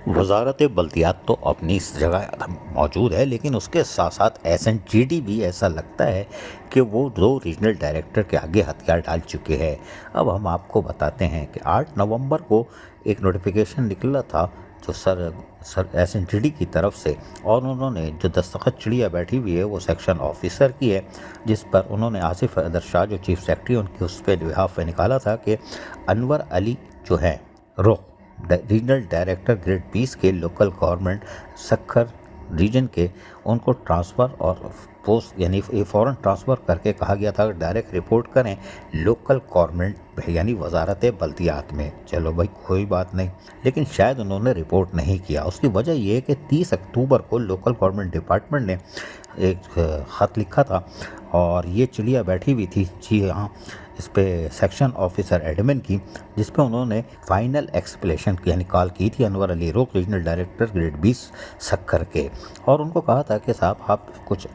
वजारत बल्दियात तो अपनी इस जगह मौजूद है, लेकिन उसके साथ साथ एसएनजीडी भी ऐसा लगता है कि वो 2 रीजनल डायरेक्टर के आगे हथियार डाल चुके हैं। अब हम आपको बताते हैं कि 8 नवंबर को एक नोटिफिकेशन निकला था जो सर एसएनजीडी की तरफ से, और उन्होंने जो दस्तखत चिड़िया बैठी हुई है वो सेक्शन ऑफिसर की है, जिस पर उन्होंने आसिफ हैदर शाह जो चीफ सेक्रेटरी उनकी उस पर बिहाफ पे निकाला था कि अनवर अली जो है रुख रीजनल डायरेक्टर ग्रेड 20 के लोकल गवर्नमेंट सक्खर रीजन के, उनको ट्रांसफ़र और पोस्ट यानी फ़ौरन ट्रांसफ़र करके कहा गया था डायरेक्ट रिपोर्ट करें लोकल गवर्नमेंट यानी वजारत बल्दियात में। चलो भाई कोई बात नहीं, लेकिन शायद उन्होंने रिपोर्ट नहीं किया। उसकी वजह यह है कि 30 अक्टूबर को लोकल गवर्नमेंट डिपार्टमेंट ने एक ख़त लिखा था और ये चिड़िया बैठी हुई थी जी हाँ इस पे सेक्शन ऑफिसर एडमिन की, जिस पे उन्होंने फाइनल एक्सप्लेनेशन यानी कॉल की थी अनवर अली रुख रीजनल डायरेक्टर ग्रेड 20 सक्खर के, और उनको कहा था कि साहब आप कुछ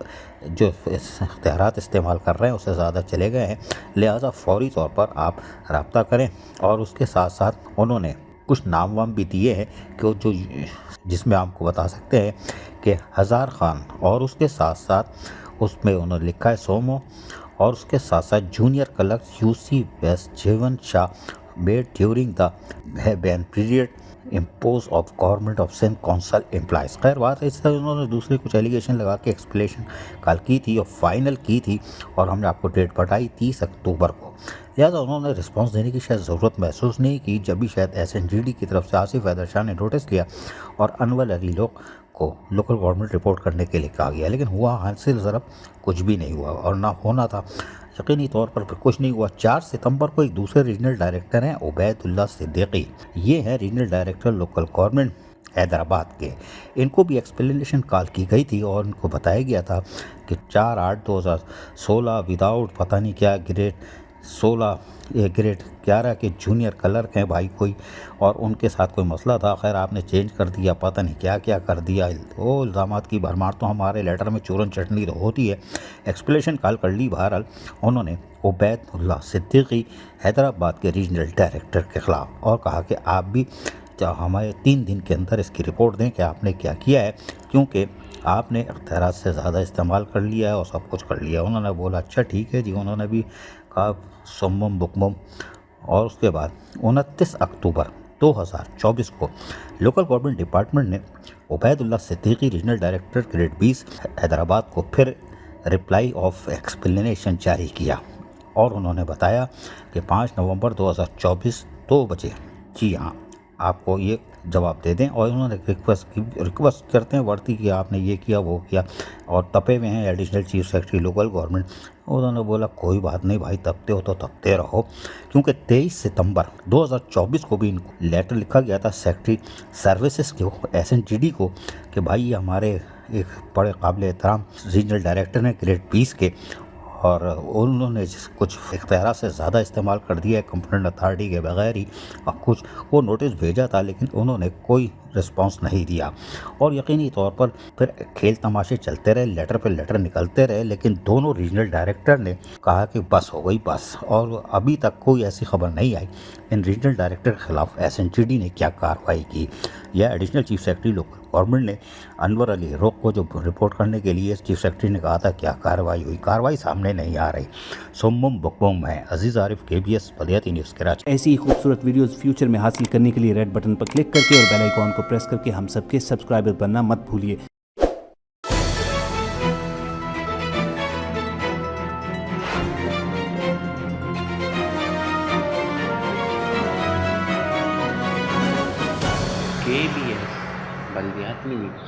जो इख्तियारात इस्तेमाल कर रहे हैं उससे ज़्यादा चले गए हैं, लिहाजा फौरी तौर पर आप रब्ता करें। और उसके साथ साथ उन्होंने कुछ नाम वाम भी दिए हैं कि जो जिसमें आपको बता सकते हैं कि हज़ार खान, और उसके साथ साथ उसमें उन्होंने लिखा है सोमो, और उसके साथ साथ junior clerk UC west Jeevan Shah made during the ban period impose of government of Sindh council employees. खैर बात है, इससे उन्होंने दूसरे कुछ एलिगेशन लगा के एक्सप्लेनेशन कॉल की थी और फाइनल की थी, और हमने आपको डेट बताई 30 अक्टूबर को। लिहाजा उन्होंने रिस्पांस देने की शायद ज़रूरत महसूस नहीं की, जब भी शायद एसएनजीडी की तरफ से आसिफ हैदर शाह ने नोटिस लिया और अनवर अली रुख को लोकल गवर्नमेंट रिपोर्ट करने के लिए कहा गया, लेकिन हुआ हासिल ज़रा कुछ भी नहीं हुआ, और ना होना था यकीनी तौर पर कुछ नहीं हुआ। 4 सितंबर को एक दूसरे रीजनल डायरेक्टर हैं उबैदुल्ला सिद्दीकी, ये हैं regional director local government Hyderabad के। इनको भी एक्सप्लेनेशन कॉल की गई थी और इनको बताया गया था कि 4/8/2016 विदाउट पता नहीं क्या ग्रेड 16 ग्रेड 11 के जूनियर क्लर्क हैं भाई कोई, और उनके साथ कोई मसला था। खैर आपने चेंज कर दिया, पता नहीं क्या क्या कर दिया, वो इल्ज़ामात की भरमार तो हमारे लेटर में चूरन चटनी तो होती है। एक्सप्लेनेशन कॉल कर ली। बहरहाल उन्होंने उबैदुल्ला सिद्दीकी हैदराबाद के रीजनल डायरेक्टर के ख़िलाफ़ और कहा कि आप भी हमारे 3 दिन के अंदर इसकी रिपोर्ट दें कि आपने क्या किया है, क्योंकि आपने इख्तियारात से ज़्यादा इस्तेमाल कर लिया है और सब कुछ कर लिया। उन्होंने बोला अच्छा ठीक है जी। उन्होंने भी कहा सुम्मम बुकमुम। और उसके बाद 29 अक्टूबर 2024 को लोकल गवर्नमेंट डिपार्टमेंट ने Ubaidullah Siddiqui regional director grade 20 Hyderabad को फिर रिप्लाई ऑफ एक्सप्लेनेशन जारी किया, और उन्होंने बताया कि 5 नवंबर 2024 2 बजे जी हाँ आपको ये जवाब दे दें। और उन्होंने रिक्वेस्ट करते हैं बढ़ती कि आपने ये किया वो किया, और तपे हुए हैं additional chief secretary local government. उन्होंने बोला कोई बात नहीं भाई, तपते हो तो तपते रहो, क्योंकि 23 सितंबर 2024 को भी इनको लेटर लिखा गया था सेक्रेटरी सर्विसेज को एसएनजीडी को कि भाई हमारे एक बड़े काबिल एहतराम रीजनल डायरेक्टर हैं ग्रेड 20 के, और उन्होंने कुछ इख्तियार से ज़्यादा इस्तेमाल कर दिया है कंप्लेंट अथॉरिटी के बगैर ही, और कुछ वो नोटिस भेजा था लेकिन उन्होंने कोई रिस्पांस नहीं दिया। और यकीनी तौर पर फिर खेल तमाशे चलते रहे, लेटर पे लेटर निकलते रहे, लेकिन दोनों रीजनल डायरेक्टर ने कहा कि बस हो गई बस, और अभी तक कोई ऐसी खबर नहीं आई इन रीजनल डायरेक्टर के खिलाफ एसएनजीडी ने क्या कार्रवाई की, या additional chief secretary local government ने अनवर अली रुख को जो रिपोर्ट करने के लिए चीफ सेक्रेटरी ने कहा था क्या कार्रवाई हुई। कार्रवाई सामने नहीं आ रही, सुम्मुम बुकमुम है। अजीज़ आरिफ KBS बल्दियाती न्यूज़ कराची। ऐसी ही खूबसूरत वीडियोस फ्यूचर में हासिल करने के लिए रेड बटन पर क्लिक करके और बेल आइकॉन को प्रेस करके हम सबके सब्सक्राइबर बनना मत भूलिए। KBS बल्दियाती न्यूज़।